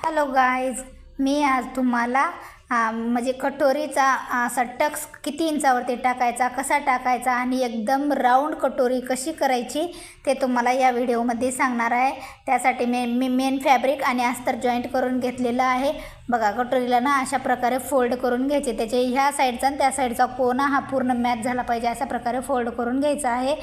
Hello guys, मी आज तुम्हाला म्हणजे कटोरीचा असा टक्स किती इंचावरती टाकायचा, कसा टाकायचा आणि एकदम राऊंड कटोरी कशी करायची ते तुम्हाला या व्हिडिओमध्ये सांगणार आहे। त्यासाठी मी मेन फॅब्रिक आणि अस्तर जॉईंट करून घेतलेलं आहे। बघा, कटोरीला ना अशा प्रकारे फोल्ड करून घ्यायचे, त्याचे ह्या साईडचा आणि त्या साईडचा कोना हा पूर्ण मॅच झाला पाहिजे, अशा प्रकारे फोल्ड करून घ्यायचा आहे।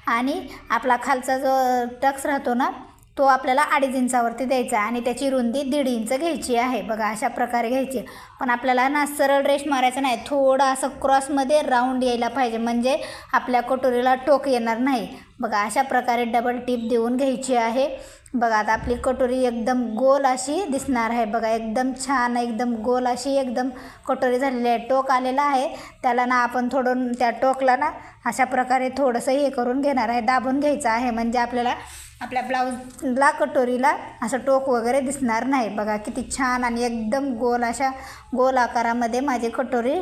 आणि आपला खालचा जो टक्स राहतो ना तो आपल्याला 2.5 इंचावरती द्यायचा आणि त्याची रुंदी 1.5 इंच घ्यायची आहे। बघा, अशा प्रकारे घ्यायची, पण आपल्याला ना सरळ रेष मारायचं नाही, थोडं असं क्रॉसमध्ये राऊंड यायला पाहिजे, म्हणजे आपल्या कटोरीला टोक येणार नाही। बघा, अशा प्रकारे डबल टिप देऊन घ्यायची आहे। बघा, आता आपली कटोरी एकदम गोल अशी दिसणार आहे। बघा, एकदम छान, एकदम गोल अशी एकदम कटोरी झालेली आहे। टोक आलेला आहे, त्याला ना आपण थोडं त्या टोकला ना अशा प्रकारे थोडंसं हे करून घेणार आहे, दाबून घ्यायचं आहे, म्हणजे आपल्याला आपल्या ब्लाऊजला कटोरीला असं टोक वगैरे दिसणार नाही। बघा, किती छान आणि एकदम गोल अशा गोल आकारामध्ये माझी कटोरी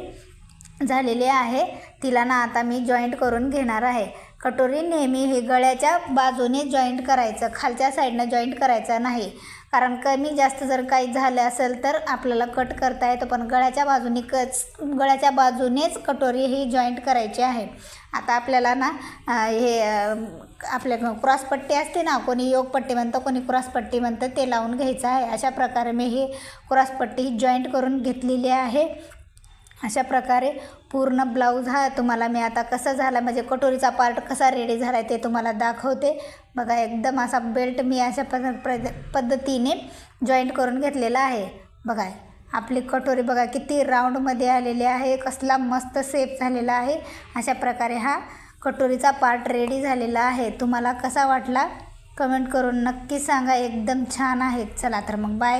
झालेली आहे। तिला ना आता मी जॉईंट करून घेणार आहे। कटोरी नेहमी ही गळ्याच्या बाजूने जॉईंट करायचं, खालच्या साईडनं जॉईंट करायचं नाही, कारण कमी जास्त जर काही झालं असेल तर आपल्याला कट करता येतं, पण गळ्याच्या बाजूनेच कटोरी ही जॉईंट करायची आहे। आता आपल्याला ना हे आपल्या क्रॉसपट्टी असते ना, कोणी योगपट्टी म्हणतं, कोणी क्रॉसपट्टी म्हणतं, ते लावून घ्यायचं आहे। अशा प्रकारे मी ही क्रॉसपट्टी जॉईंट करून घेतलेली आहे। अशा प्रकारे पूर्ण ब्लाऊज हा तुम्हाला मी आता कसा झाला, म्हणजे कटोरीचा पार्ट कसा रेडी झाला आहे ते तुम्हाला दाखवते। बघा, एकदम असा बेल्ट मी अशा पद्धतीने जॉईंट करून घेतलेला आहे। बघा, आपली कटोरी बघा किती राऊंडमध्ये आलेली आहे, कसला मस्त शेप झालेला आहे। अशा प्रकारे हा कटोरीचा पार्ट रेडी झालेला आहे। तुम्हाला कसा वाटला कमेंट करून नक्की सांगा, एकदम छान आहे। चला तर मग बाय।